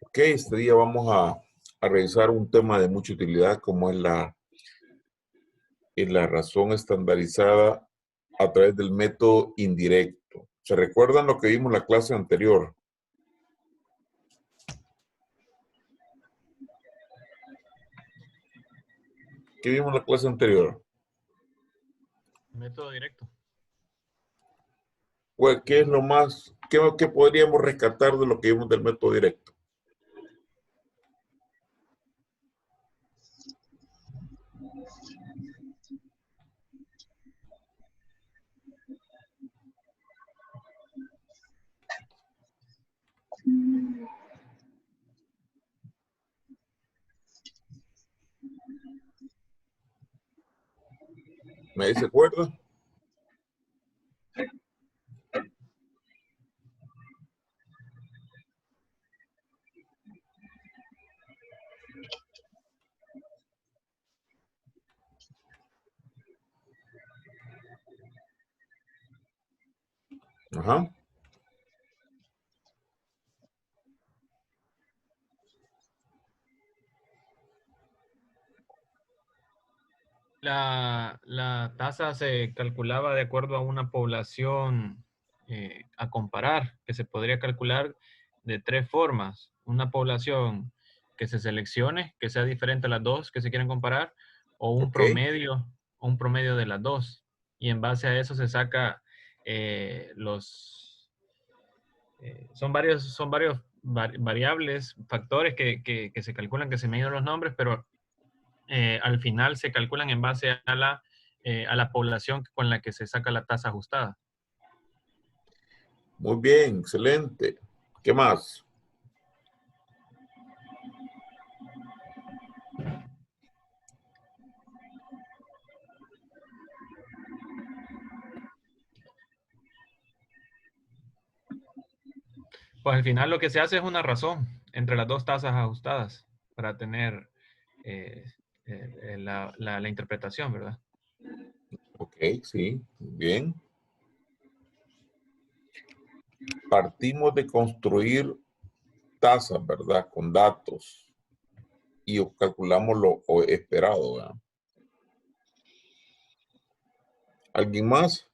Ok, este día vamos a revisar un tema de mucha utilidad como es la razón estandarizada a través del método indirecto. ¿Se recuerdan lo que vimos en la clase anterior? ¿Qué vimos en la clase anterior? Método directo. Pues, ¿qué es lo más, qué podríamos rescatar de lo que vimos del método directo? ¿Me dice acuerdo? Ajá. La tasa se calculaba de acuerdo a una población a comparar, que se podría calcular de tres formas. Una población que se seleccione, que sea diferente a las dos que se quieren comparar, o Ok. un promedio de las dos. Y en base a eso se saca son varios variables, factores que se calculan, que se miden los nombres, pero al final se calculan en base a la población con la que se saca la tasa ajustada. Muy bien, excelente. ¿Qué más? Pues al final lo que se hace es una razón entre las dos tasas ajustadas para tener eh, la interpretación, ¿verdad? Ok, sí, bien. Partimos de construir tasas, ¿verdad? Con datos y calculamos lo esperado, ¿verdad? ¿Alguien más?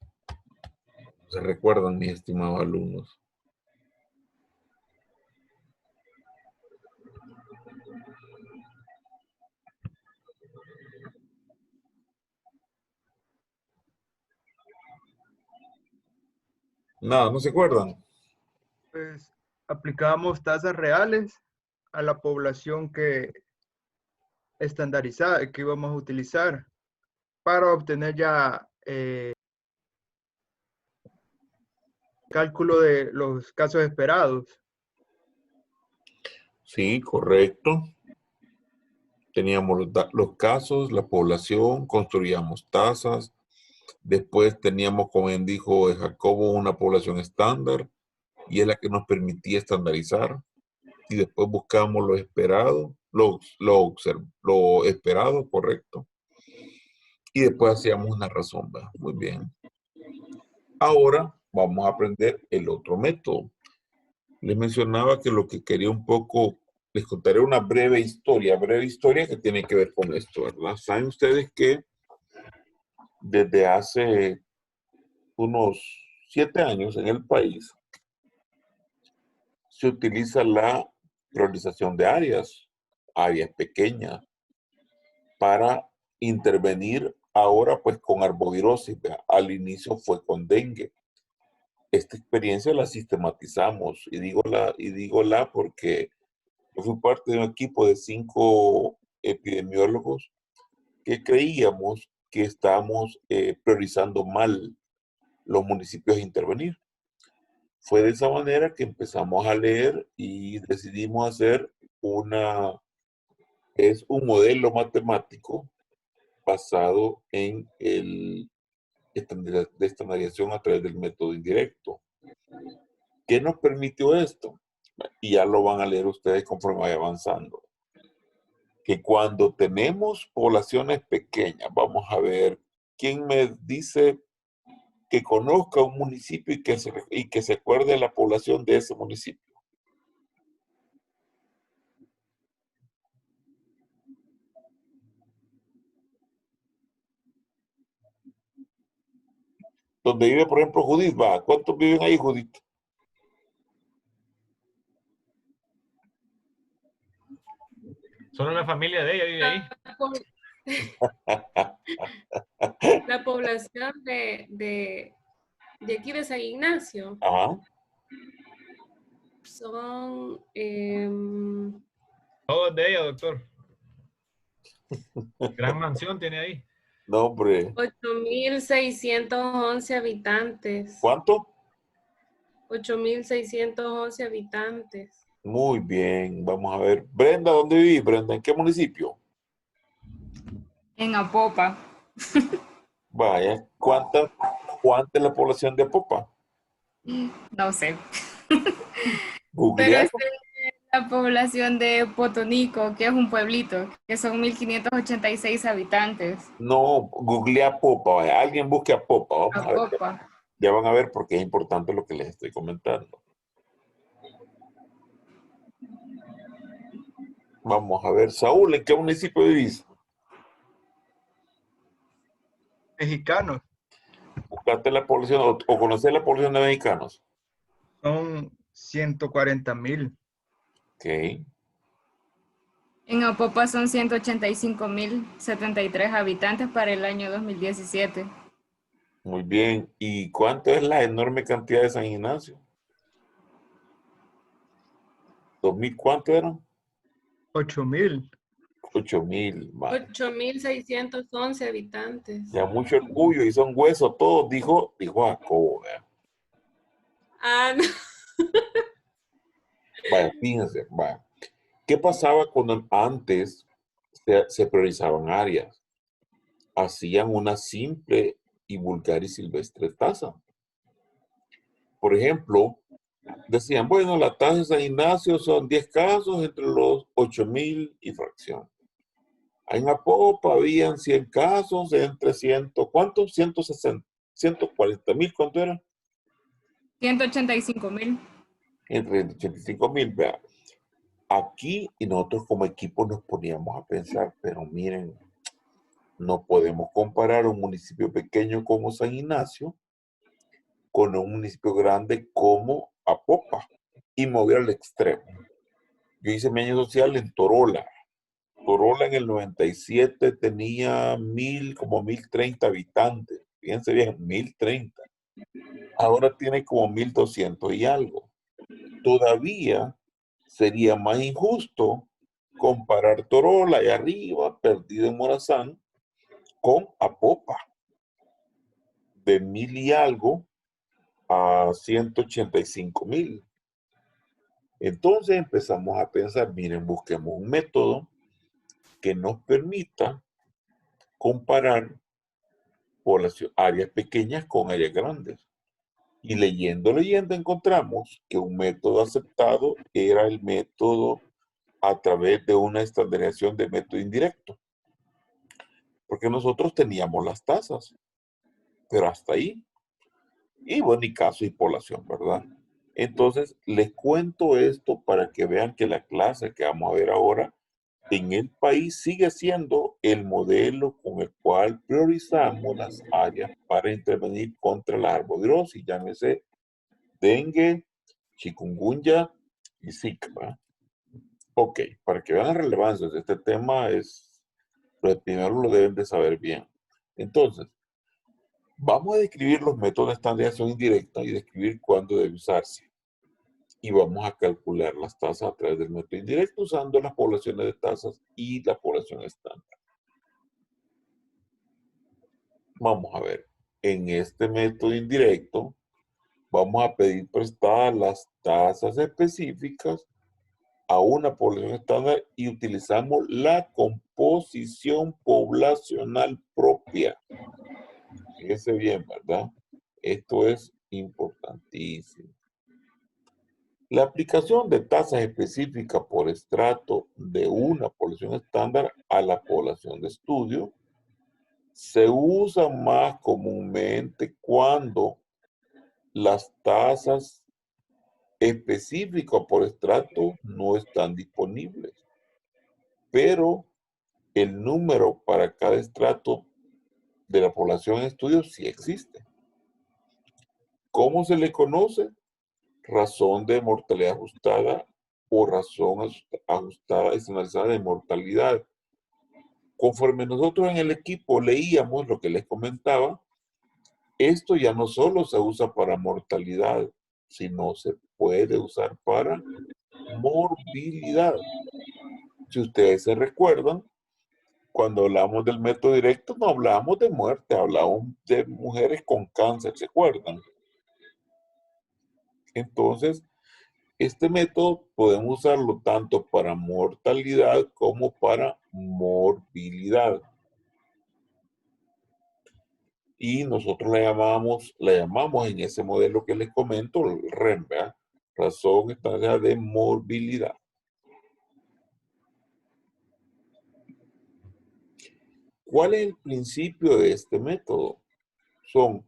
¿Se recuerdan, mis estimados alumnos? Nada, ¿no se acuerdan? Pues aplicábamos tasas reales a la población que estandarizada que íbamos a utilizar para obtener ya cálculo de los casos esperados. Sí, correcto. Teníamos los casos, la población, construíamos tasas. Después teníamos, como bien dijo Jacobo, una población estándar y es la que nos permitía estandarizar. Y después buscamos lo esperado, lo esperado, correcto. Y después hacíamos una razón, ¿verdad? Muy bien. Ahora vamos a aprender el otro método. Les mencionaba que lo que quería un poco, les contaré una breve historia que tiene que ver con esto, ¿verdad? Saben ustedes que desde hace unos 7 años en el país se utiliza la priorización de áreas pequeñas, para intervenir ahora pues con arbovirosis. ¿Verdad? Al inicio fue con dengue. Esta experiencia la sistematizamos y digo la porque yo fui parte de un equipo de 5 epidemiólogos que creíamos que estábamos priorizando mal los municipios a intervenir. Fue de esa manera que empezamos a leer y decidimos hacer un modelo matemático basado en de estandarización a través del método indirecto. ¿Qué nos permitió esto? Y ya lo van a leer ustedes conforme vaya avanzando. Que cuando tenemos poblaciones pequeñas, vamos a ver, ¿quién me dice que conozca un municipio y que se acuerde de la población de ese municipio? Donde vive, por ejemplo, Judith, va. ¿Cuántos viven ahí, Judith? Solo la familia de ella vive ahí. La población de aquí de San Ignacio Ajá. son Todos de ella, doctor. Gran mansión tiene ahí. No, hombre. 8.611 habitantes. ¿Cuánto? 8.611 habitantes. Muy bien. Vamos a ver. Brenda, ¿dónde vivís, Brenda? ¿En qué municipio? En Apopa. Vaya. ¿Cuánta es la población de Apopa? No sé. Pero Googlea. es la población de Potonico, que es un pueblito, que son 1.586 habitantes. No, googlea Apopa. Vaya. Alguien busque Apopa. Vamos a ver. Apopa. Ya van a ver porque es importante lo que les estoy comentando. Vamos a ver. Saúl, ¿en qué municipio vivís? Mexicanos. Buscaste la población o conocés la población de mexicanos. Son 140,000. Ok. En Apopa son 185.073 habitantes para el año 2017. Muy bien. ¿Y cuánto es la enorme cantidad de San Ignacio? ¿2,000 cuánto eran? 8,000. 8,000. 8.611 habitantes. Ya mucho orgullo y son huesos todos, dijo Jacobo. ¿Vea? Ah, no. Vaya, fíjense, vaya. ¿Qué pasaba cuando antes se priorizaban áreas? Hacían una simple y vulgar y silvestre tasa. Por ejemplo, decían, bueno, la tasa de San Ignacio son 10 casos entre los 8,000 y fracción. En Apopa habían 100 casos entre 100, ¿cuántos? 160, 140,000, ¿cuánto eran? 185.000. Entre 85,000, vea. Aquí y nosotros como equipo nos poníamos a pensar, pero miren, no podemos comparar un municipio pequeño como San Ignacio con un municipio grande como Apopa y mover al extremo. Yo hice mi año social en Torola. Torola en el 97 tenía como 1,030 habitantes. Fíjense bien, 1,030. Ahora tiene como 1,200 y algo. Todavía sería más injusto comparar Torola y arriba, perdido en Morazán, con Apopa, de 1,000 y algo a 185,000. Entonces empezamos a pensar, miren, busquemos un método que nos permita comparar áreas pequeñas con áreas grandes. Y leyendo encontramos que un método aceptado era el método a través de una estandarización de método indirecto. Porque nosotros teníamos las tasas, pero hasta ahí. Y bueno, y caso y población, ¿verdad? Entonces, les cuento esto para que vean que la clase que vamos a ver ahora en el país sigue siendo el modelo con el cual priorizamos las áreas para intervenir contra la arbovirosis, llámese dengue, chikungunya y Zika. ¿Verdad? Ok, para que vean la relevancia de este tema, primero lo deben de saber bien. Entonces, vamos a describir los métodos de estandarización indirecta y describir cuándo debe usarse. Y vamos a calcular las tasas a través del método indirecto usando las poblaciones de tasas y la población estándar. Vamos a ver, en este método indirecto vamos a pedir prestadas las tasas específicas a una población estándar y utilizamos la composición poblacional propia. Fíjense bien, ¿verdad? Esto es importantísimo. La aplicación de tasas específicas por estrato de una población estándar a la población de estudio se usa más comúnmente cuando las tasas específicas por estrato no están disponibles, pero el número para cada estrato de la población en estudio sí existe. ¿Cómo se le conoce? Razón de mortalidad ajustada o razón ajustada estandarizada de mortalidad. Conforme nosotros en el equipo leíamos lo que les comentaba, esto ya no solo se usa para mortalidad, sino se puede usar para morbilidad. Si ustedes se recuerdan, cuando hablamos del método directo, no hablábamos de muerte, hablábamos de mujeres con cáncer, ¿se acuerdan? Entonces, este método podemos usarlo tanto para mortalidad como para morbilidad. Y nosotros la llamamos en ese modelo que les comento, el REM, ¿verdad? Razón estándar de morbilidad. ¿Cuál es el principio de este método? Son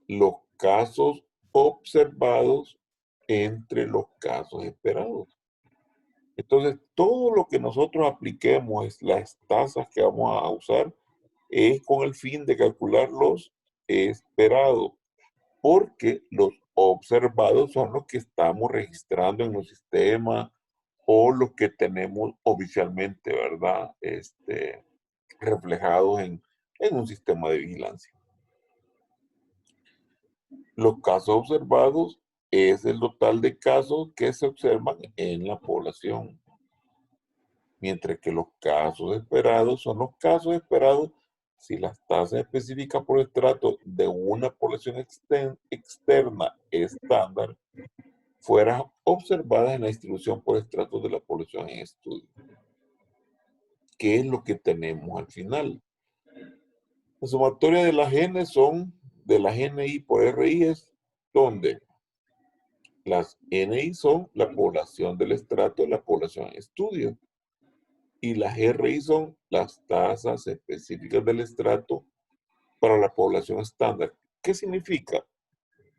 los casos observados entre los casos esperados. Entonces, todo lo que nosotros apliquemos, las tasas que vamos a usar, es con el fin de calcular los esperados, porque los observados son los que estamos registrando en los sistemas o los que tenemos oficialmente, ¿verdad? Reflejados en un sistema de vigilancia. Los casos observados es el total de casos que se observan en la población. Mientras que los casos esperados son los casos esperados si las tasas específicas por estrato de una población externa estándar fueran observadas en la distribución por estratos de la población en estudio. ¿Qué es lo que tenemos al final? La sumatoria de las N de las NI por RI es donde las NI son la población del estrato de la población en estudio. Y las RI son las tasas específicas del estrato para la población estándar. ¿Qué significa?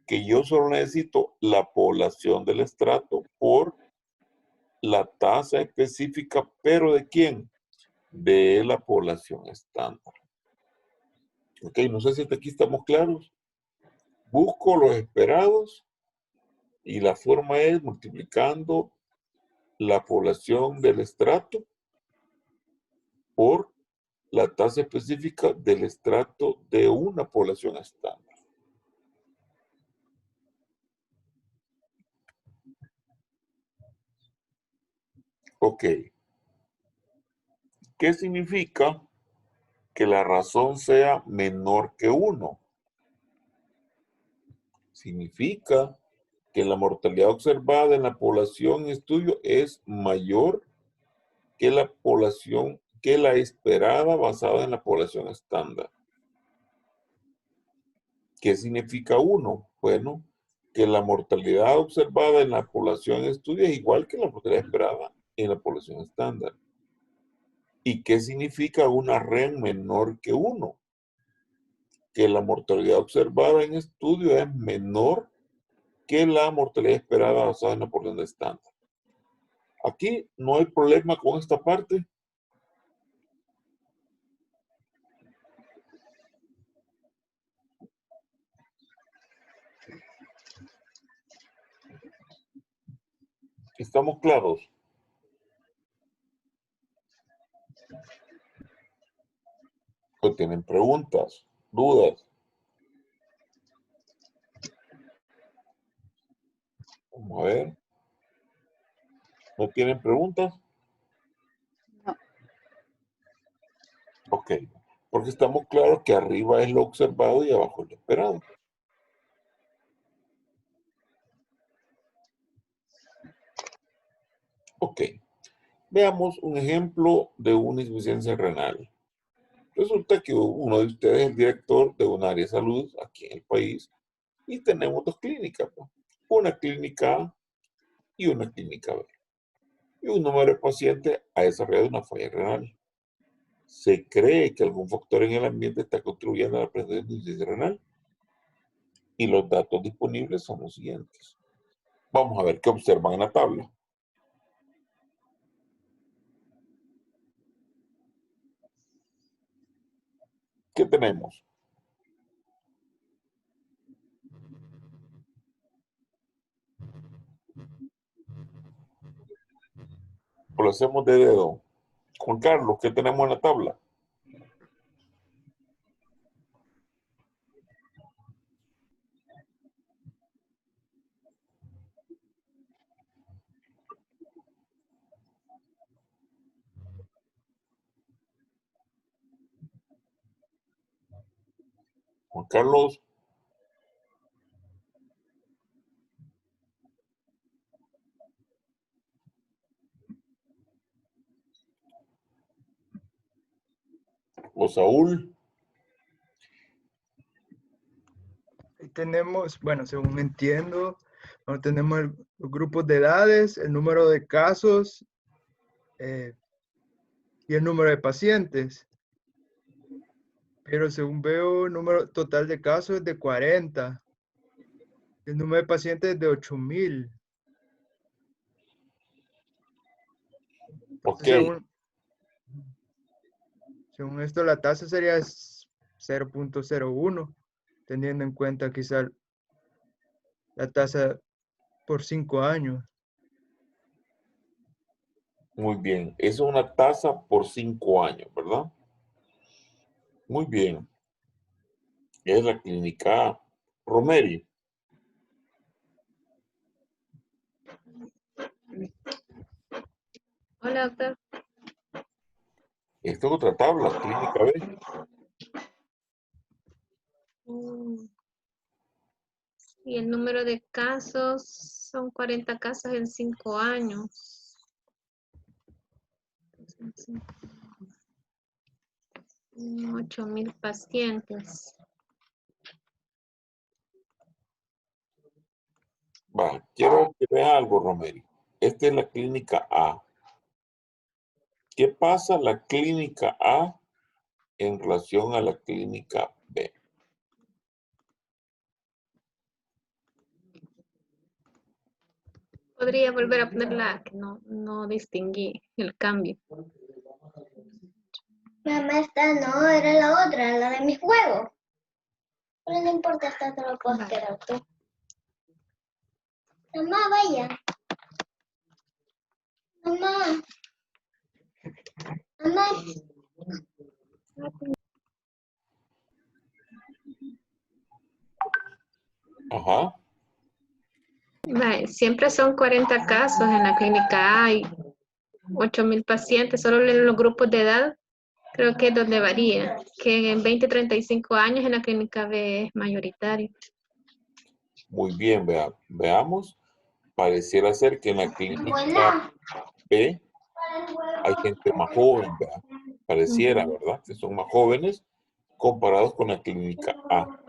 Que yo solo necesito la población del estrato por la tasa específica, pero ¿de quién? De la población estándar. Ok, no sé si hasta aquí estamos claros. Busco los esperados y la forma es multiplicando la población del estrato por la tasa específica del estrato de una población estándar. Ok. ¿Qué significa que la razón sea menor que 1? Significa que la mortalidad observada en la población en estudio es mayor que la población, que la esperada basada en la población estándar. ¿Qué significa 1? Bueno, que la mortalidad observada en la población en estudio es igual que la mortalidad esperada en la población estándar. ¿Y qué significa una REM menor que 1? Que la mortalidad observada en estudio es menor que la mortalidad esperada basada en la población estándar. Aquí no hay problema con esta parte. ¿Estamos claros? ¿O tienen preguntas, dudas? Vamos a ver. ¿No tienen preguntas? No. Ok. Porque estamos claros que arriba es lo observado y abajo es lo esperado. Ok. Veamos un ejemplo de una insuficiencia renal. Resulta que uno de ustedes es el director de un área de salud aquí en el país y tenemos dos clínicas. Una clínica A y una clínica B. Y un número de pacientes ha desarrollado una falla renal. Se cree que algún factor en el ambiente está contribuyendo a la presencia de insuficiencia renal. Y los datos disponibles son los siguientes. Vamos a ver qué observan en la tabla. ¿Qué tenemos? ¿O lo hacemos de dedo? Juan Carlos, ¿qué tenemos en la tabla? Juan Carlos. O Saúl. Ahí tenemos, bueno, según entiendo, no tenemos los grupos de edades, el número de casos y el número de pacientes. Pero según veo, el número total de casos es de 40. El número de pacientes es de 8,000. Ok. Según esto, la tasa sería 0.01, teniendo en cuenta quizá la tasa por 5 años. Muy bien. Es una tasa por 5 años, ¿verdad? Muy bien. Es la clínica A. Romeri. Hola, doctor. Esta es otra tabla, clínica B. Y el número de casos son 40 casos en 5 años. 8,000 pacientes. Va, quiero que vea algo, Romeri. Esta es la clínica A. ¿Qué pasa la clínica A en relación a la clínica B? Podría volver a ponerla, que no distinguí el cambio. Mamá, esta no, era la otra, la de mis huevos. Pero no importa, esta te lo puedo esperar tú. Mamá, vaya. Mamá. Mamá. Ajá. Vale, siempre son 40 casos en la clínica A, hay 8,000 pacientes, solo en los grupos de edad creo que es donde varía, que en 20-35 años en la clínica B es mayoritario. Muy bien, veamos. Pareciera ser que en la clínica B hay gente más joven, ¿verdad? Pareciera, ¿verdad? Que son más jóvenes comparados con la clínica A.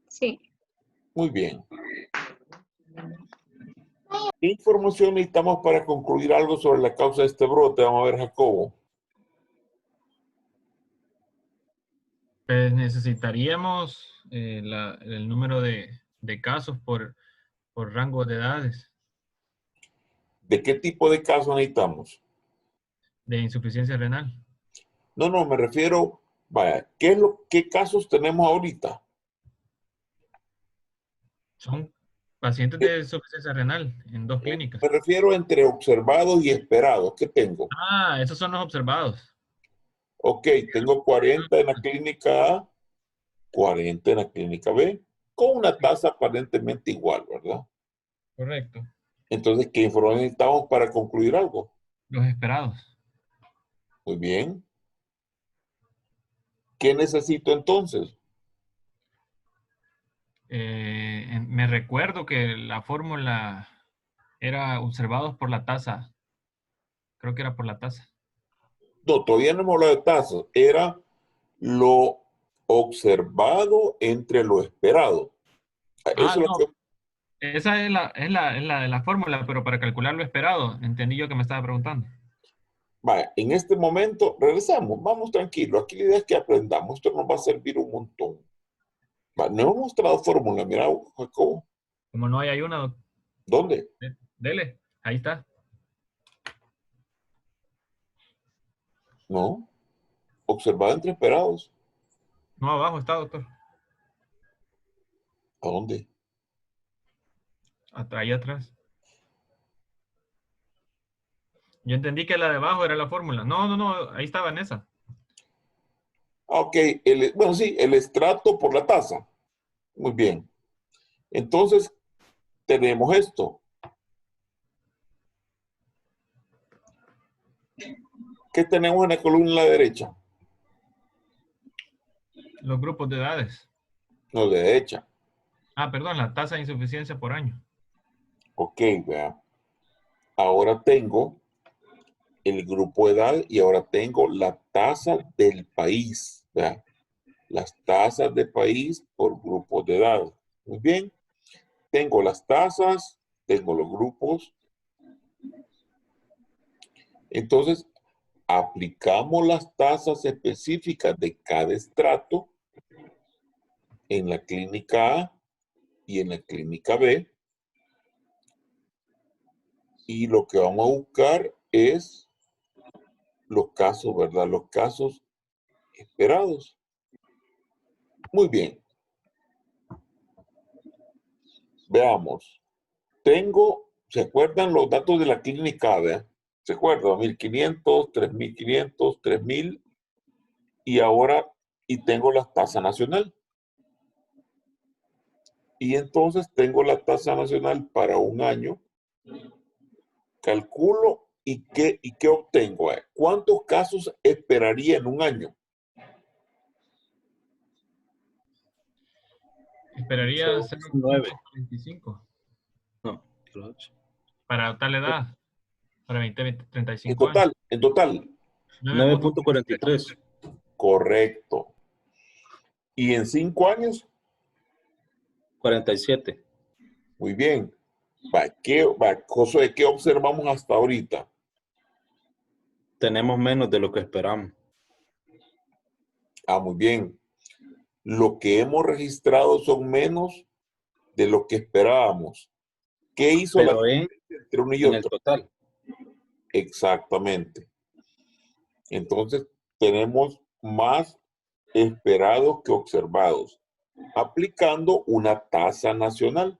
Sí. Muy bien. ¿Qué información necesitamos para concluir algo sobre la causa de este brote? Vamos a ver, Jacobo. Pues necesitaríamos el número de casos por rango de edades ¿De qué tipo de casos necesitamos? de insuficiencia renal. No, me refiero, vaya, ¿qué casos tenemos ahorita? Son pacientes de insuficiencia renal en 2 clínicas. Me refiero entre observados y esperados. ¿Qué tengo? Ah, esos son los observados. Ok, tengo 40 en la clínica A, 40 en la clínica B, con una tasa aparentemente igual, ¿verdad? Correcto. Entonces, ¿qué información necesitamos para concluir algo? Los esperados. Muy bien. ¿Qué necesito entonces? Me recuerdo que la fórmula era observados por la tasa. Creo que era por la tasa. No, todavía no hemos hablado de tasas. Era lo observado entre lo esperado. Ah, Eso es lo no. que... Esa es la fórmula, pero para calcular lo esperado. Entendí yo que me estaba preguntando. Vaya, en este momento, regresamos. Vamos tranquilos. Aquí la idea es que aprendamos. Esto nos va a servir un montón. Vale, no hemos mostrado fórmula. Mira, Jacobo. Como no hay una, ¿Dónde? dele. Ahí está. No. Observado entre esperados. No, abajo está, doctor. ¿A dónde? Ahí atrás. Yo entendí que la de abajo era la fórmula. No, ahí estaba en esa. Ok, bueno, sí, el estrato por la tasa. Muy bien. Entonces, tenemos esto. ¿Qué tenemos en la columna a la derecha? Los grupos de edades. No, de derecha. Ah, perdón, la tasa de insuficiencia por año. Ok, vea. Ahora tengo el grupo de edad y ahora tengo la tasa del país. Vea. Las tasas de país por grupos de edad. Muy bien. Tengo las tasas, tengo los grupos. Entonces, aplicamos las tasas específicas de cada estrato en la clínica A y en la clínica B. Y lo que vamos a buscar es los casos, ¿verdad? Los casos esperados. Muy bien. Veamos. ¿Se acuerdan los datos de la clínica A? ¿Se acuerdan? 1.500, 3.500, 3.000 y ahora, tengo la tasa nacional. Y entonces tengo la tasa nacional para un año. Calculo y ¿qué obtengo? ¿Cuántos casos esperaría en un año? Esperaría 9. 0.45 No, para tal edad, para 20, 35 En total, años. en total. 9.43. Correcto. ¿Y en 5 años? 47. Muy bien. Josué, ¿qué observamos hasta ahorita? Tenemos menos de lo que esperamos. Muy bien. Lo que hemos registrado son menos de lo que esperábamos. ¿Qué hizo Pero la diferencia entre uno y en el otro? total. Exactamente. Entonces, tenemos más esperados que observados, aplicando una tasa nacional,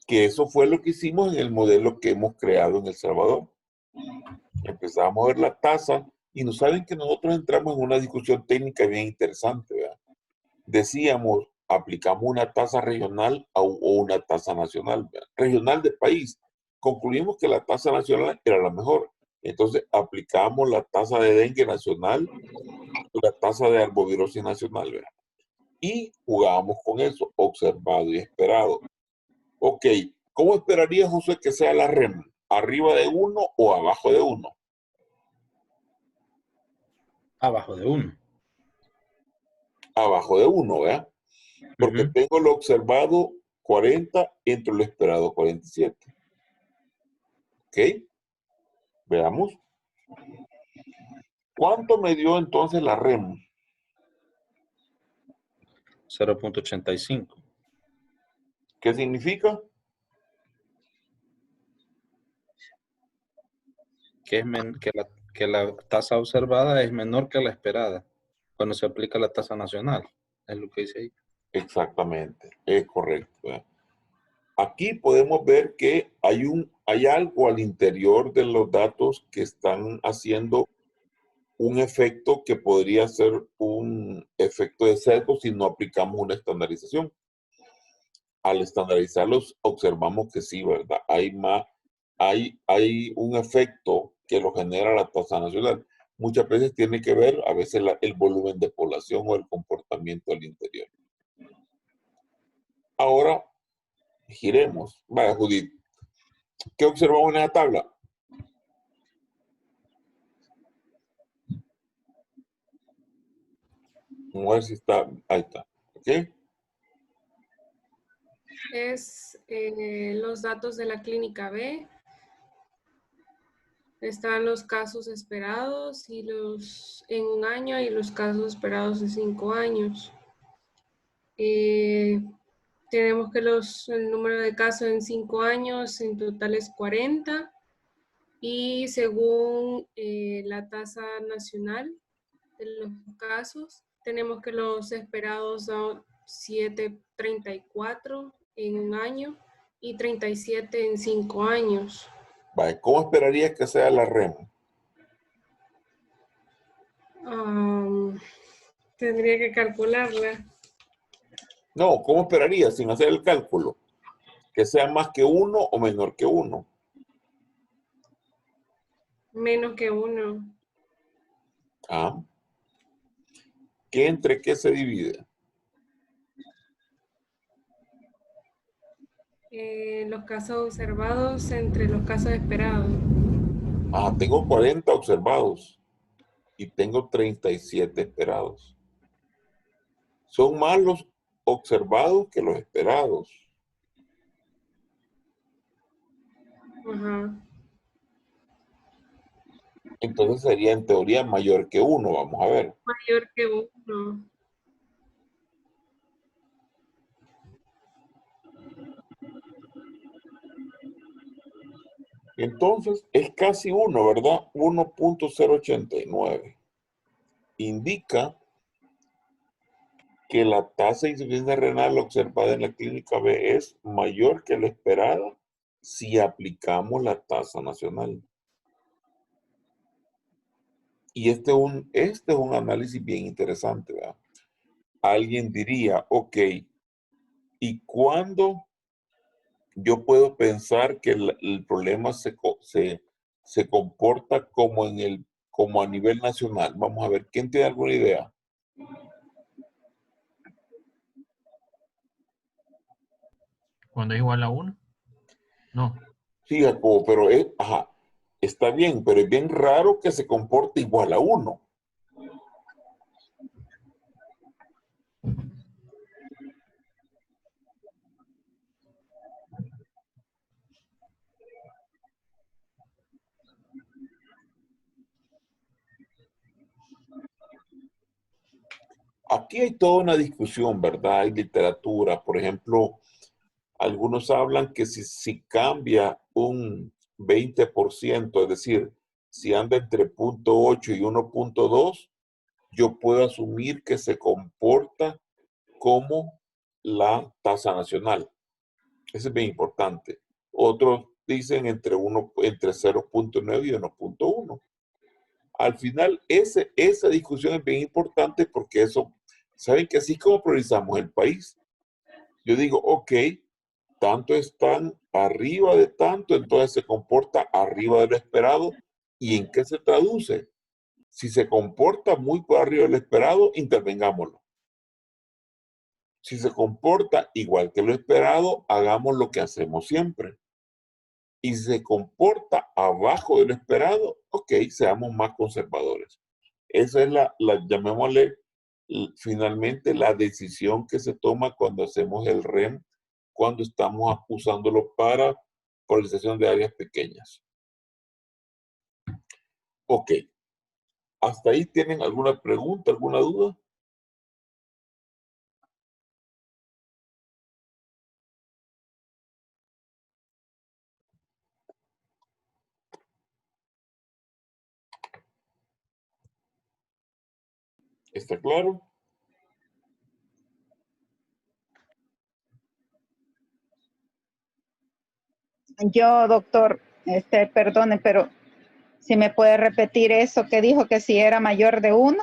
que eso fue lo que hicimos en el modelo que hemos creado en El Salvador. Empezamos a ver la tasa y nos saben que nosotros entramos en una discusión técnica bien interesante, ¿verdad? Decíamos, aplicamos una tasa regional o una tasa nacional, ¿verdad? Regional de país. Concluimos que la tasa nacional era la mejor. Entonces, aplicamos la tasa de dengue nacional, la tasa de arbovirosis nacional, ¿verdad? Y jugábamos con eso, observado y esperado. Ok, ¿cómo esperaría José que sea la REM? ¿Arriba de 1 o abajo de 1? Abajo de 1. Abajo de 1, ¿verdad? Porque tengo lo observado 40 entre lo esperado 47. ¿Ok? Veamos. ¿Cuánto me dio entonces la REM? 0.85. ¿Qué significa? Que la tasa observada es menor que la esperada cuando se aplica la tasa nacional. Es lo que dice ahí. Exactamente, es correcto, ¿verdad? Aquí podemos ver que hay algo al interior de los datos que están haciendo un efecto que podría ser un efecto de sesgo si no aplicamos una estandarización. Al estandarizarlos, observamos que sí, ¿verdad? Hay un efecto que lo genera la tasa nacional. Muchas veces tiene que ver, a veces, el volumen de población o el comportamiento al interior. Ahora, giremos. Vaya, Judith, ¿qué observamos en esa tabla? Vamos a ver si está, ahí está, ¿ok? Es los datos de la clínica B. Están los casos esperados y los en un año y los casos esperados de 5 años. Tenemos que el número de casos en 5 años en total es 40 y según la tasa nacional de los casos, tenemos que los esperados son 7.34 en un año y 37 en 5 años. Vale, ¿cómo esperarías que sea la REM? Tendría que calcularla. No, ¿cómo esperarías sin hacer el cálculo? ¿Que sea más que 1 o menor que 1? Menos que 1. Ah. ¿Qué entre qué se divide? Los casos observados entre los casos esperados. Ah, tengo 40 observados y tengo 37 esperados. Son más los observados que los esperados. Ajá. Entonces sería en teoría mayor que 1, vamos a ver. Mayor que 1. Entonces es casi 1, ¿verdad? 1.089. Indica que la tasa de insuficiencia renal observada en la clínica B es mayor que la esperada si aplicamos la tasa nacional. Y este es un análisis bien interesante, ¿verdad? Alguien diría, ok, ¿y cuándo yo puedo pensar que el problema se comporta como a nivel nacional? Vamos a ver, ¿quién tiene alguna idea? ¿Cuándo es igual a 1? No. Sí, Jacobo, pero está bien, pero es bien raro que se comporte igual a 1. Aquí hay toda una discusión, ¿verdad? Hay literatura, por ejemplo, algunos hablan que si cambia un 20%, es decir, si anda entre 0.8 y 1.2, yo puedo asumir que se comporta como la tasa nacional. Eso es bien importante. Otros dicen entre 0.9 y 1.1. Al final, esa discusión es bien importante porque eso, ¿saben que así es como priorizamos el país? Yo digo, ok, tanto están arriba de tanto, entonces se comporta arriba de lo esperado. ¿Y en qué se traduce? Si se comporta muy por arriba de lo esperado, intervengámoslo. Si se comporta igual que lo esperado, hagamos lo que hacemos siempre. Y si se comporta abajo de lo esperado, ok, seamos más conservadores. Esa es llamémosle, finalmente la decisión que se toma cuando hacemos el REM, cuando estamos usándolo para polarización de áreas pequeñas. Ok. ¿Hasta ahí tienen alguna pregunta, alguna duda? ¿Está claro? Yo, doctor, perdone, pero si me puede repetir eso que dijo que si era mayor de 1,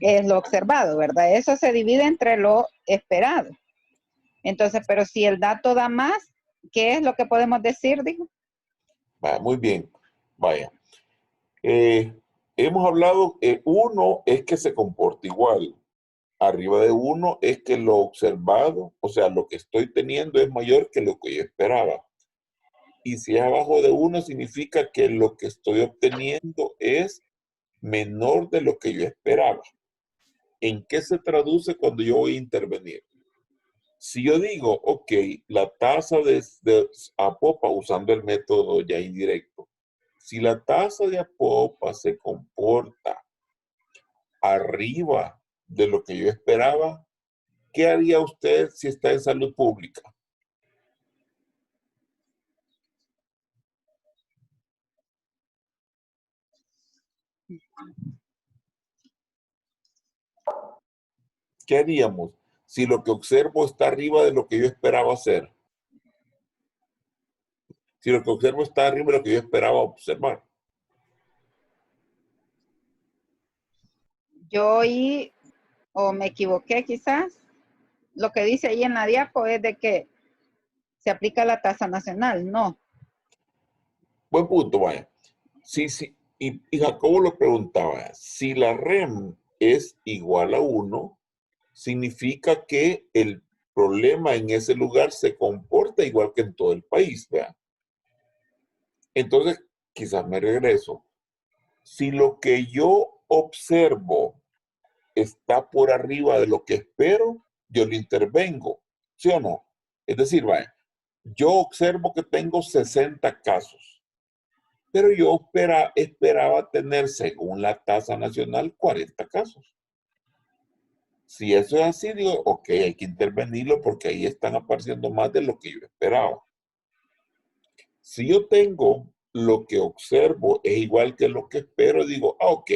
es lo observado, ¿verdad? Eso se divide entre lo esperado. Entonces, pero si el dato da más, ¿qué es lo que podemos decir, dijo? Muy bien, vaya. Hemos hablado, 1 es que se comporta igual. Arriba de 1 es que lo observado, o sea, lo que estoy teniendo es mayor que lo que yo esperaba. Y si es abajo de 1 significa que lo que estoy obteniendo es menor de lo que yo esperaba. ¿En qué se traduce cuando yo voy a intervenir? Si yo digo, ok, la tasa de APOPA, usando el método ya indirecto, si la tasa de APOPA se comporta arriba de lo que yo esperaba, ¿qué haría usted si está en salud pública? ¿Qué haríamos si lo que observo está arriba de lo que yo esperaba hacer? Si lo que observo está arriba de lo que yo esperaba observar. Yo oí, o me equivoqué quizás, lo que dice ahí en la diapo es de que se aplica la tasa nacional, no. Buen punto, vaya. Sí, sí. Y Jacobo lo preguntaba, si la REM es igual a 1, significa que el problema en ese lugar se comporta igual que en todo el país, ¿verdad? Entonces, quizás me regreso. Si lo que yo observo está por arriba de lo que espero, yo le intervengo, ¿sí o no? Es decir, vaya, yo observo que tengo 60 casos, pero yo esperaba tener, según la tasa nacional, 40 casos. Si eso es así, digo, ok, hay que intervenirlo porque ahí están apareciendo más de lo que yo esperaba. Si yo tengo lo que observo es igual que lo que espero, digo, ok,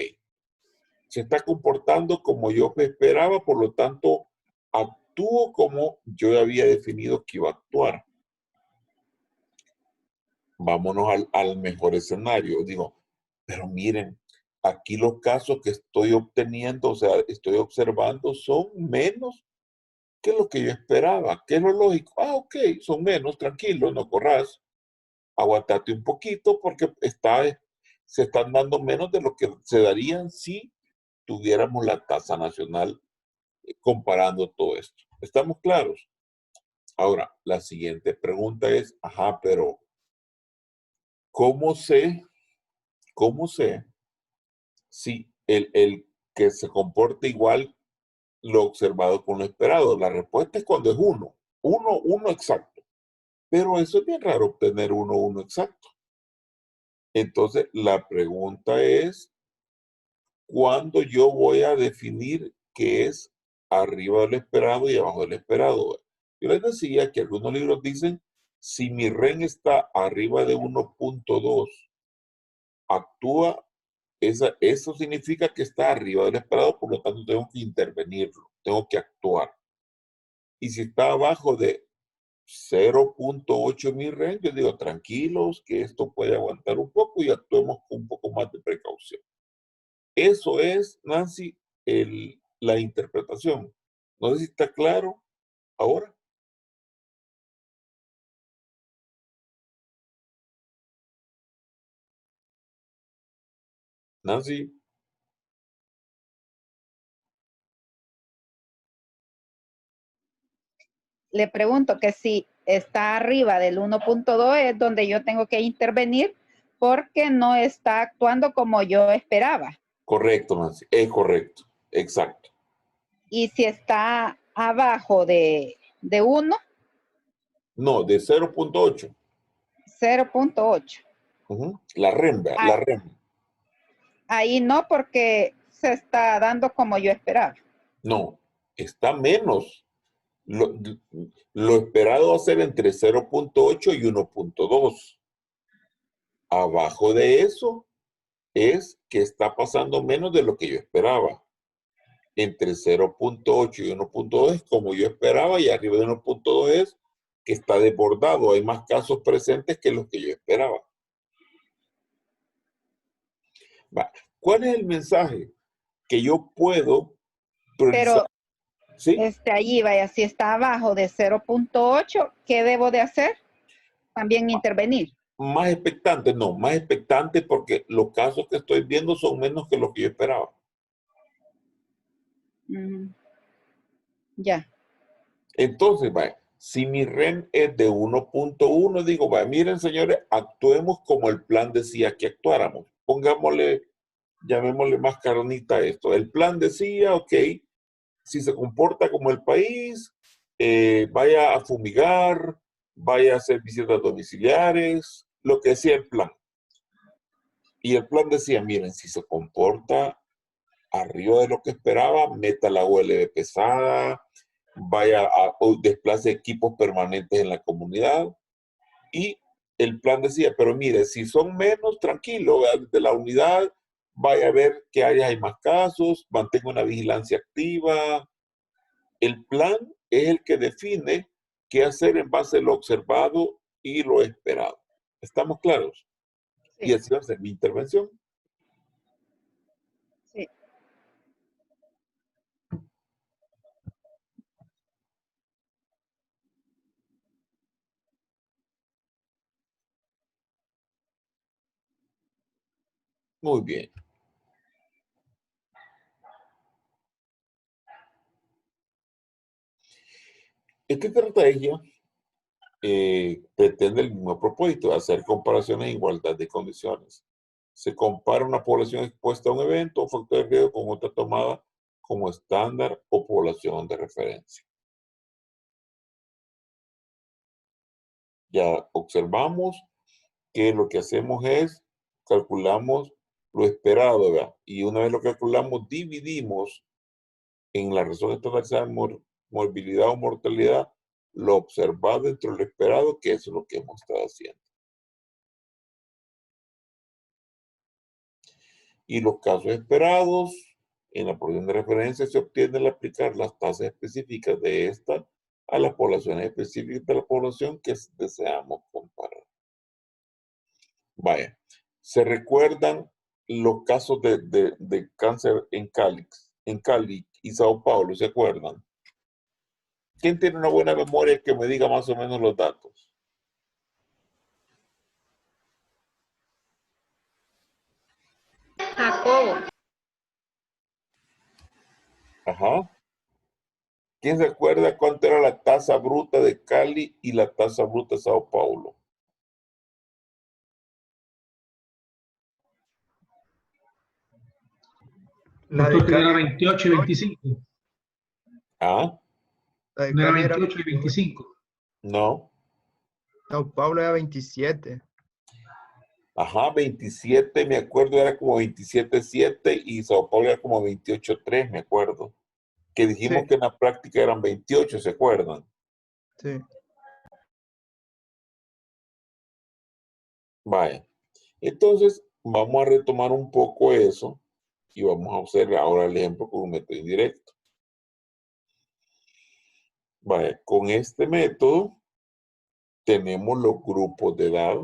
se está comportando como yo esperaba, por lo tanto, actúo como yo había definido que iba a actuar. Vámonos al mejor escenario. Digo, pero miren, aquí los casos que estoy obteniendo, o sea, estoy observando, son menos que lo que yo esperaba. ¿Qué es lo lógico? Ah, ok, son menos, tranquilo, no corras. Aguantate un poquito porque se están dando menos de lo que se darían si tuviéramos la tasa nacional comparando todo esto. ¿Estamos claros? Ahora, la siguiente pregunta es, ajá, pero ¿cómo sé si el que se comporta igual lo observado con lo esperado? La respuesta es cuando es uno exacto. Pero eso es bien raro obtener uno exacto. Entonces, la pregunta es, ¿cuándo yo voy a definir qué es arriba del esperado y abajo del esperado? Yo les decía que algunos libros dicen, si mi REN está arriba de 1.2, actúa, eso significa que está arriba del esperado, por lo tanto tengo que intervenirlo, tengo que actuar. Y si está abajo de 0.8 mi REN, yo digo, tranquilos, que esto puede aguantar un poco y actuemos con un poco más de precaución. Eso es, Nancy, la interpretación. No sé si está claro ahora. Nancy, Le pregunto que si está arriba del 1.2 es donde yo tengo que intervenir porque no está actuando como yo esperaba. correcto, Nancy, es correcto, exacto. Y si está abajo de 1, No, de 0.8. 0.8. La REM, la REM. Ahí no, porque se está dando como yo esperaba. No, está menos. Lo esperado va a ser entre 0.8 y 1.2. Abajo de eso es que está pasando menos de lo que yo esperaba. Entre 0.8 y 1.2 es como yo esperaba y arriba de 1.2 es que está desbordado. Hay más casos presentes que los que yo esperaba. Va. ¿Cuál es el mensaje? Que yo puedo priorizar. Pero ¿sí? allí, vaya, si está abajo de 0.8, ¿qué debo de hacer? También intervenir. Más expectante, no, más expectante porque los casos que estoy viendo son menos que los que yo esperaba. Ya. Entonces, vaya, si mi REN es de 1.1, digo, vaya, miren señores, actuemos como el plan decía que actuáramos. Pongámosle, llamémosle más carnita a esto. El plan decía, ok, si se comporta como el país, vaya a fumigar, vaya a hacer visitas domiciliares, lo que decía el plan. Y el plan decía, miren, si se comporta arriba de lo que esperaba, meta la ULB pesada, vaya o desplace equipos permanentes en la comunidad. Y el plan decía, pero mire, si son menos, tranquilo, de la unidad, vaya a ver que hay más casos, mantenga una vigilancia activa. El plan es el que define qué hacer en base a lo observado y lo esperado. ¿Estamos claros? Sí. Y así va a ser mi intervención. Sí. Muy bien. Esta estrategia pretende el mismo propósito, hacer comparaciones en igualdad de condiciones. Se compara una población expuesta a un evento o factor de riesgo con otra tomada como estándar o población de referencia. Ya observamos que lo que hacemos es calculamos lo esperado, ¿verdad? Y una vez lo calculamos, dividimos en la razón estandarizada de morbilidad o mortalidad lo observado dentro de lo esperado, que es lo que hemos estado haciendo. Y los casos esperados en la población de referencia se obtiene al aplicar las tasas específicas de esta a las poblaciones específicas de la población que deseamos comparar. Vaya, ¿se recuerdan los casos de cáncer en Cali y Sao Paulo? ¿Se acuerdan? ¿Quién tiene una buena memoria que me diga más o menos los datos? Jacobo. Ajá. ¿Quién se acuerda cuánto era la tasa bruta de Cali y la tasa bruta de Sao Paulo? La de Doctor, creo que era Cali, 28 y 25. ¿Ah? la de No era Cali era 28 y 28. 25. No. Sao Paulo era 27. Ajá, 27, me acuerdo, era como 27.7 y Sao Paulo era como 28.3, me acuerdo. Que dijimos Sí, que en la práctica eran 28, ¿se acuerdan? sí. Vaya. Entonces, vamos a retomar un poco eso y vamos a hacer ahora el ejemplo con un método indirecto. Vaya, con este método tenemos los grupos de edad.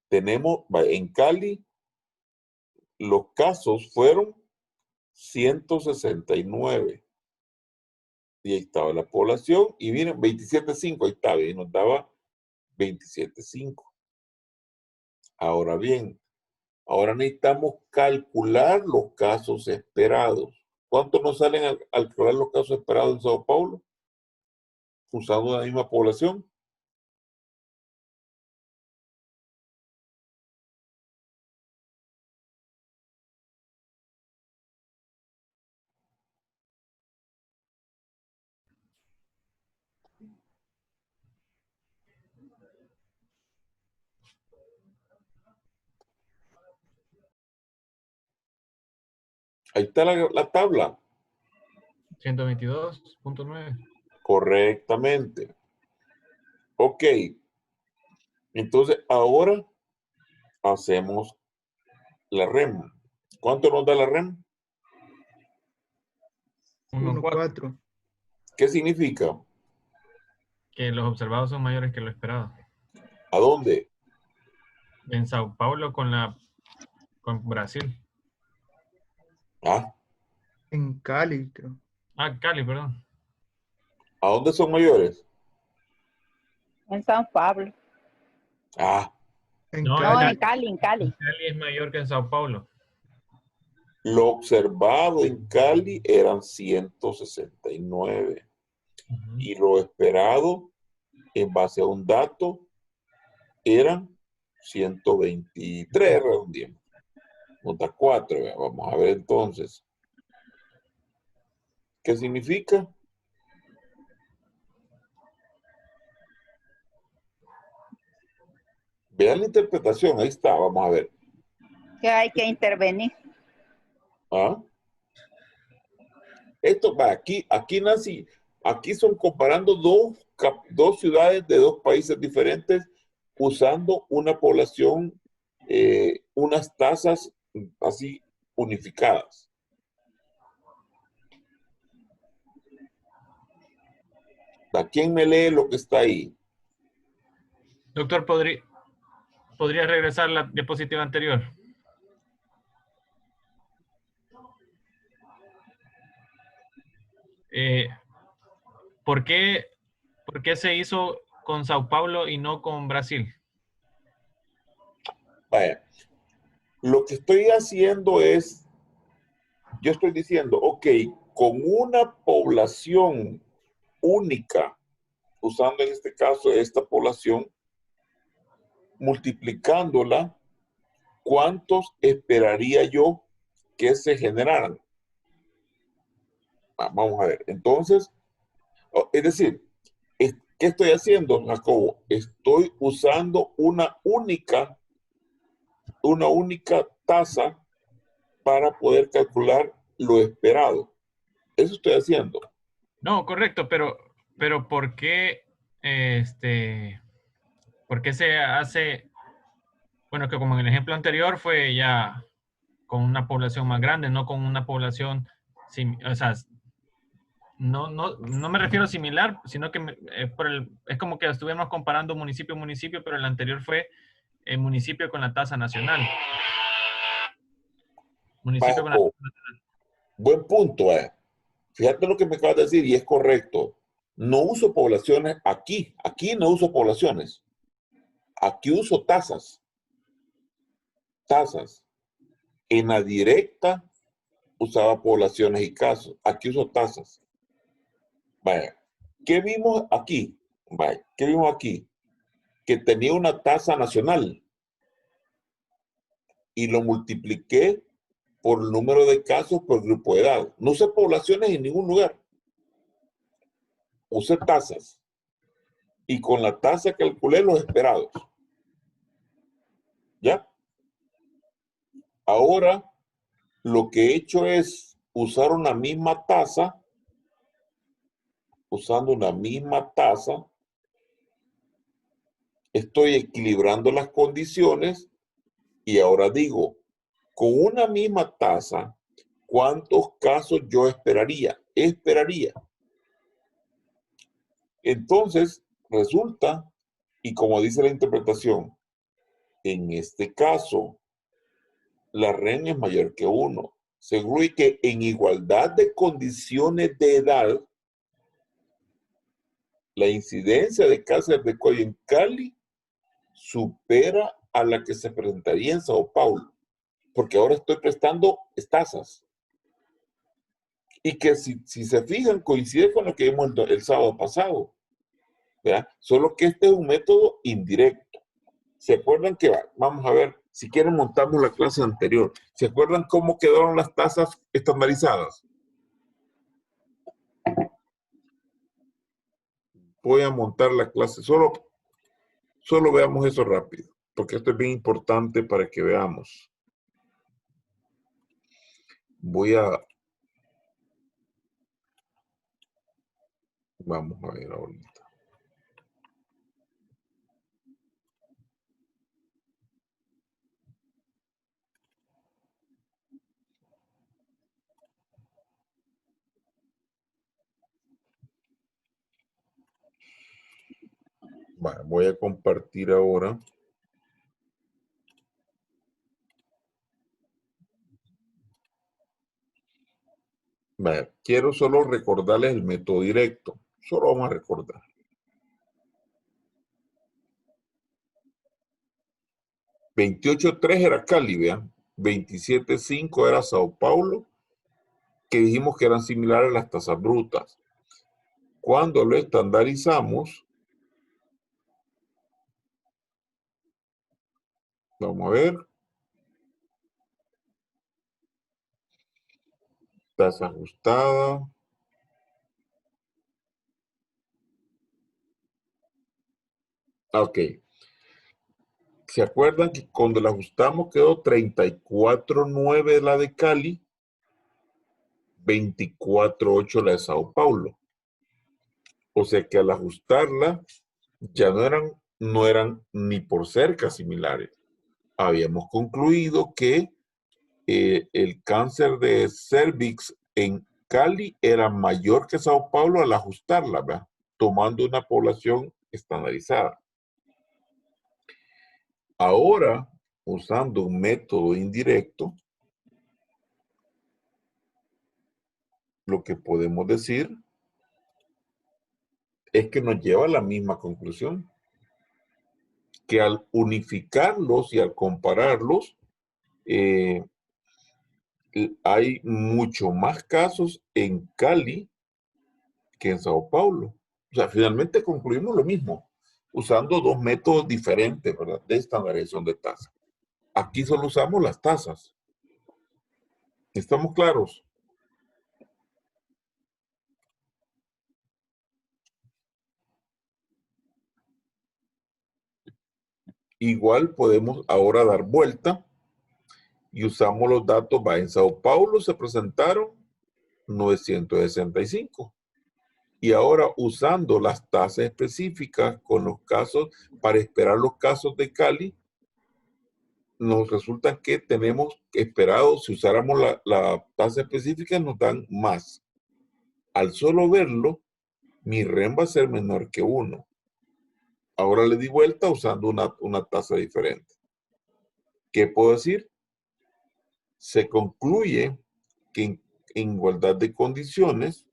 Tenemos, vaya, en Cali, los casos fueron 169. Y ahí estaba la población. Y miren, 27.5, ahí estaba, y nos daba 27.5. Ahora bien, ahora necesitamos calcular los casos esperados. ¿Cuántos nos salen al calcular los casos esperados en Sao Paulo? Usando la misma población. Ahí está la tabla. 122.9. Correctamente. Ok. Entonces, ahora hacemos la REM. ¿Cuánto nos da la REM? 1.4. 1.4. ¿Qué significa? Que los observados son mayores que lo esperado. ¿A dónde? En Sao Paulo con Brasil. ¿Ah? En Cali, creo. Ah, Cali, perdón. ¿A dónde son mayores? En San Pablo. Ah, En No, No, Cali. en Cali. Cali es mayor que en Sao Paulo. lo observado en Cali eran 169 Ujú. y lo esperado en base a un dato eran 123, redondeamos. Nota 4, vamos a ver entonces. ¿Qué significa? Vean la interpretación, ahí está, vamos a ver. Que hay que intervenir. ¿Ah? Esto va aquí nací, aquí son comparando dos ciudades de dos países diferentes usando una población, unas tasas así unificadas. ¿A quién me lee lo que está ahí? Doctor, ¿podría regresar la diapositiva anterior? ¿Por qué se hizo con Sao Paulo y no con Brasil? Vaya, lo que estoy haciendo es, yo estoy diciendo, ok, con una población única, usando en este caso esta población, multiplicándola, ¿cuántos esperaría yo que se generaran? Vamos a ver, entonces, es decir, ¿qué estoy haciendo, Jacobo? Estoy usando una única tasa para poder calcular lo esperado. Eso estoy haciendo. No, correcto, pero ¿por qué se hace? Bueno, que como en el ejemplo anterior fue ya con una población más grande, no con una población, o sea, no me refiero a similar, sino que es como que estuviéramos comparando municipio a municipio, pero el anterior fue el municipio con la tasa nacional. Municipio con la tasa nacional. Buen punto, Fíjate lo que me acabas de decir y es correcto. No uso poblaciones aquí. Aquí no uso poblaciones. Aquí uso tasas. Tasas. En la directa usaba poblaciones y casos. Aquí uso tasas. Vaya. ¿Qué vimos aquí? Vaya. ¿Qué vimos aquí? Que tenía una tasa nacional. Y lo multipliqué por el número de casos por grupo de edad. No usé poblaciones en ningún lugar. Usé tasas. Y con la tasa calculé los esperados. ¿Ya? Ahora, lo que he hecho es usar una misma tasa, usando una misma tasa, estoy equilibrando las condiciones y ahora digo, con una misma tasa, ¿cuántos casos yo esperaría? Entonces, resulta, y como dice la interpretación, en este caso, la REN es mayor que 1. Seguro que en igualdad de condiciones de edad, la incidencia de cáncer de cuello en Cali supera a la que se presentaría en Sao Paulo, porque ahora estoy prestando tasas. Y que si se fijan, coincide con lo que vimos el sábado pasado, ¿verdad? Solo que este es un método indirecto. ¿Se acuerdan que vamos a ver, si quieren montamos la clase anterior? ¿Se acuerdan cómo quedaron las tasas estandarizadas? Voy a montar la clase, solo veamos eso rápido, porque esto es bien importante para que veamos. Vamos a ver ahorita. Voy a compartir ahora. Quiero solo recordarles el método directo. Solo vamos a recordar. $28.3 era Cali, vean. 27.5 era Sao Paulo, que dijimos que eran similares a las tasas brutas. Cuando lo estandarizamos, vamos a ver. Tasa ajustada. Ok. ¿Se acuerdan que cuando la ajustamos quedó 34.9 la de Cali, 24.8 la de Sao Paulo? O sea que al ajustarla ya no eran ni por cerca similares. Habíamos concluido que el cáncer de cervix en Cali era mayor que Sao Paulo al ajustarla, ¿verdad? Tomando una población estandarizada. Ahora, usando un método indirecto, lo que podemos decir es que nos lleva a la misma conclusión, que al unificarlos y al compararlos, hay mucho más casos en Cali que en Sao Paulo. O sea, finalmente concluimos lo mismo, usando dos métodos diferentes, ¿verdad?, de estandarización de tasas. Aquí solo usamos las tasas. ¿Estamos claros? Igual podemos ahora dar vuelta y usamos los datos. En Sao Paulo se presentaron 965. Y ahora usando las tasas específicas con los casos, para esperar los casos de Cali, nos resulta que tenemos esperado, si usáramos la tasa específica, nos dan más. Al solo verlo, mi REM va a ser menor que 1. Ahora le di vuelta usando una tasa diferente. ¿Qué puedo decir? Se concluye que en igualdad de condiciones,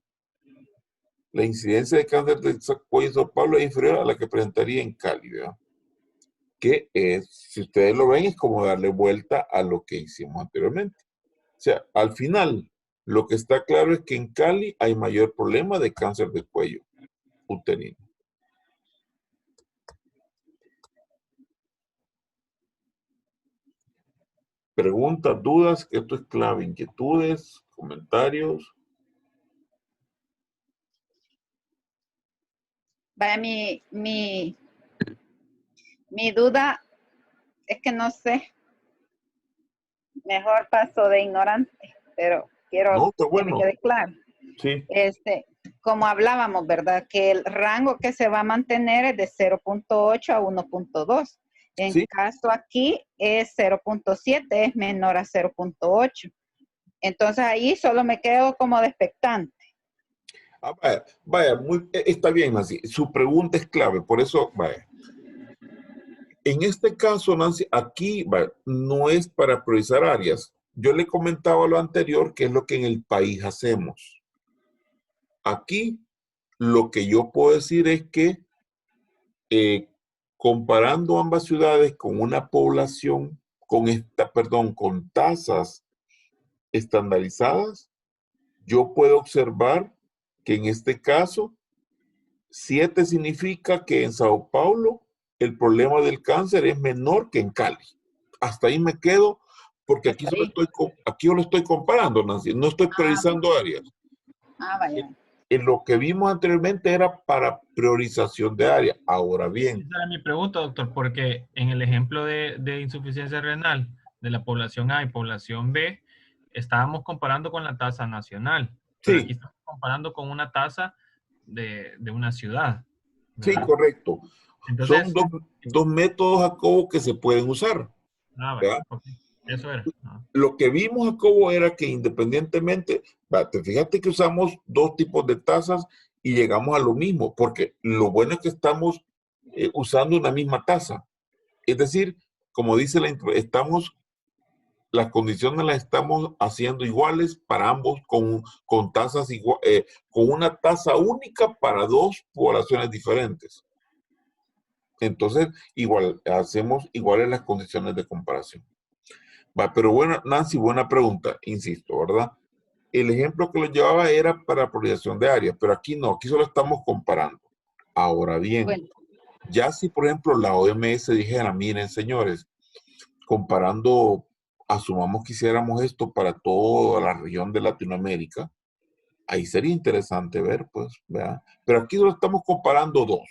la incidencia de cáncer de cuello en Sao Paulo es inferior a la que presentaría en Cali, ¿verdad? Que es, si ustedes lo ven, es como darle vuelta a lo que hicimos anteriormente. O sea, al final, lo que está claro es que en Cali hay mayor problema de cáncer de cuello uterino. Preguntas, dudas, que esto es clave, inquietudes, comentarios. Vaya, mi duda es que no sé. Mejor paso de ignorante, pero quiero No, está que bueno. me quede claro. Sí. Como hablábamos, ¿verdad? Que el rango que se va a mantener es de 0.8 a 1.2. En Sí. caso aquí es 0.7, es menor a 0.8. Entonces ahí solo me quedo como de expectante. Vaya, está bien, Nancy. Su pregunta es clave, por eso, vaya. En este caso, Nancy, aquí no es para priorizar áreas. Yo le comentaba lo anterior, que es lo que en el país hacemos. Aquí, lo que yo puedo decir es que comparando ambas ciudades con una población, con tasas estandarizadas, yo puedo observar que en este caso, 7 significa que en Sao Paulo el problema del cáncer es menor que en Cali. Hasta ahí me quedo, porque aquí yo lo estoy comparando, Nancy. No estoy priorizando áreas. Vaya. En lo que vimos anteriormente era para priorización de área. Ahora bien. Esa era mi pregunta, doctor, porque en el ejemplo de insuficiencia renal de la población A y población B, estábamos comparando con la tasa nacional. Pero Sí. aquí estamos comparando con una tasa de una ciudad, ¿verdad? Sí, correcto. Entonces, son dos métodos, Jacobo, que se pueden usar. Vale, okay. Eso era. Lo que vimos, Jacobo, era que independientemente, fíjate que usamos dos tipos de tasas y llegamos a lo mismo, porque lo bueno es que estamos usando una misma tasa. Es decir, como dice las condiciones las estamos haciendo iguales para ambos con tasas con una tasa única para dos poblaciones diferentes. Entonces, hacemos iguales las condiciones de comparación. Pero bueno, Nancy, buena pregunta, insisto, ¿verdad? El ejemplo que lo llevaba era para priorización de áreas, pero aquí no, aquí solo estamos comparando. Ahora bien, ya si por ejemplo la OMS dijera, miren señores, comparando, asumamos que hiciéramos esto para toda la región de Latinoamérica, ahí sería interesante ver, pues, ¿verdad? Pero aquí solo estamos comparando dos.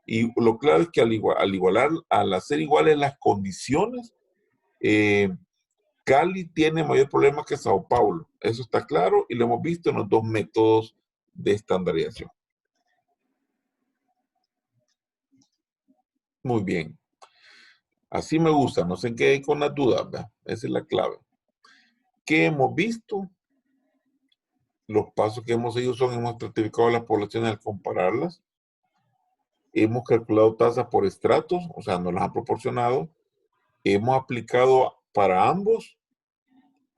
Y lo claro es que al hacer iguales las condiciones, Cali tiene mayor problema que Sao Paulo. Eso está claro y lo hemos visto en los dos métodos de estandarización. Muy bien. Así me gusta. No se queden con las dudas, ¿verdad? Esa es la clave. ¿Qué hemos visto? Los pasos que hemos seguido hemos estratificado las poblaciones al compararlas. Hemos calculado tasas por estratos, o sea, nos las han proporcionado. hemos aplicado para ambos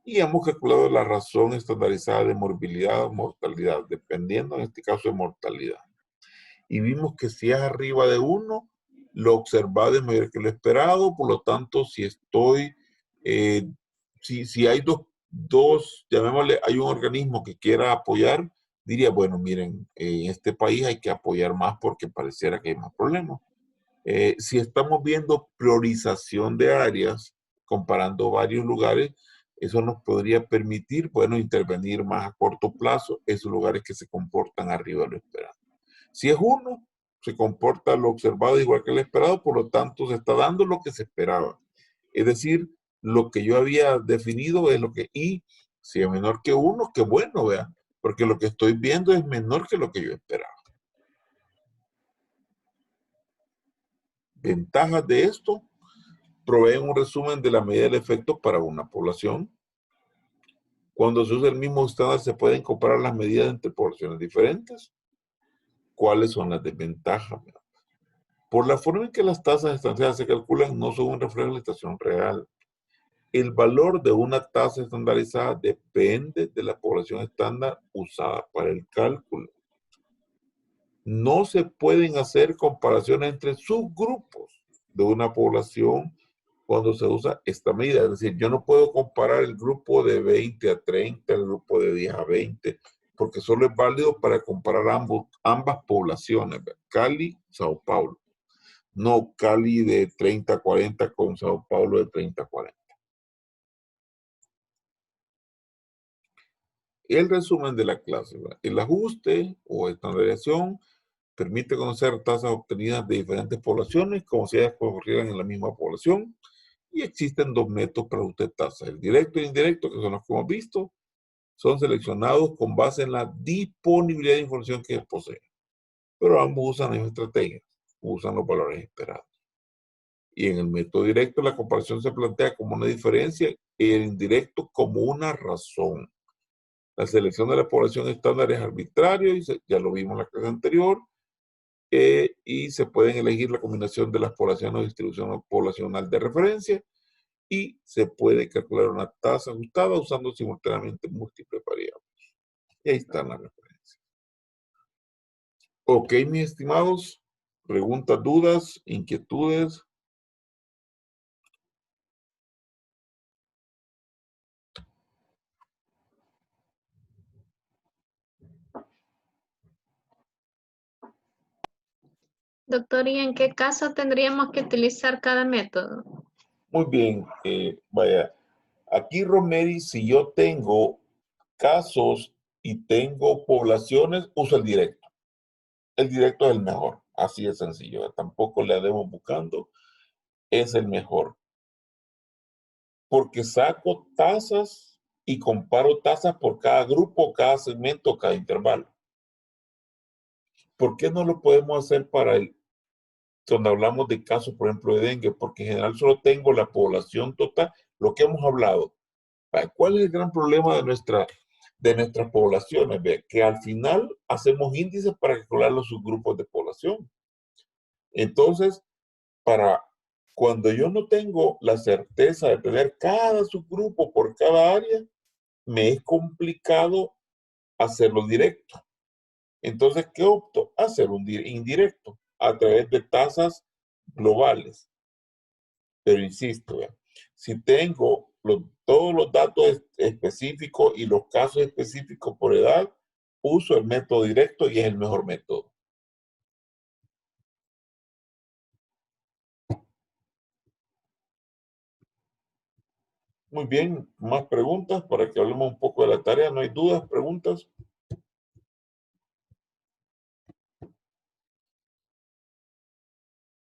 y hemos calculado la razón estandarizada de morbilidad o mortalidad, dependiendo en este caso de mortalidad. Y vimos que si es arriba de 1, lo observado es mayor que lo esperado, por lo tanto, si estoy, si hay dos, llamémosle, hay un organismo que quiera apoyar, diría, bueno, miren, en este país hay que apoyar más porque pareciera que hay más problemas. Si estamos viendo priorización de áreas, comparando varios lugares, eso nos podría permitir, bueno, intervenir más a corto plazo esos lugares que se comportan arriba de lo esperado. Si es 1, se comporta lo observado igual que lo esperado, por lo tanto se está dando lo que se esperaba. Es decir, lo que yo había definido es lo que, y si es menor que 1, qué bueno, vean, porque lo que estoy viendo es menor que lo que yo esperaba. Ventajas de esto: proveen un resumen de la medida del efecto para una población. Cuando se usa el mismo estándar, se pueden comparar las medidas entre poblaciones diferentes. ¿Cuáles son las desventajas? Por la forma en que las tasas estandarizadas se calculan, no son un reflejo de la estación real. El valor de una tasa estandarizada depende de la población estándar usada para el cálculo. No se pueden hacer comparaciones entre subgrupos de una población cuando se usa esta medida. Es decir, yo no puedo comparar el grupo de 20 a 30, el grupo de 10 a 20, porque solo es válido para comparar ambas poblaciones, Cali, Sao Paulo. No Cali de 30 a 40 con Sao Paulo de 30 a 40. El resumen de la clase: el ajuste o estandarización permite conocer tasas obtenidas de diferentes poblaciones como si ellas ocurrieran en la misma población, y existen 2 métodos para ajuste de tasas: el directo e indirecto, que son los que hemos visto, son seleccionados con base en la disponibilidad de información que poseen, pero ambos usan la misma estrategia, usan los valores esperados. Y en el método directo la comparación se plantea como una diferencia y el indirecto como una razón. La selección de la población estándar es arbitrario, y ya lo vimos en la clase anterior, y se pueden elegir la combinación de las poblaciones o distribución poblacional de referencia, y se puede calcular una tasa ajustada usando simultáneamente múltiples variables. Y ahí están las referencias. Ok, mis estimados, preguntas, dudas, inquietudes. Doctor, ¿y en qué caso tendríamos que utilizar cada método? Muy bien, vaya, aquí Romeri, si yo tengo casos y tengo poblaciones, uso el directo. El directo es el mejor, así de sencillo, tampoco le demos buscando, es el mejor. Porque saco tasas y comparo tasas por cada grupo, cada segmento, cada intervalo. ¿Por qué no lo podemos hacer para donde hablamos de casos, por ejemplo, de dengue? Porque en general solo tengo la población total, lo que hemos hablado. ¿Cuál es el gran problema de nuestras poblaciones? Que al final hacemos índices para calcular los subgrupos de población. Entonces, cuando yo no tengo la certeza de tener cada subgrupo por cada área, me es complicado hacerlo directo. Entonces, ¿qué opto? Hacer un indirecto a través de tasas globales. Pero insisto, si tengo todos los datos específicos y los casos específicos por edad, uso el método directo y es el mejor método. Muy bien, más preguntas para que hablemos un poco de la tarea. ¿No hay dudas, preguntas?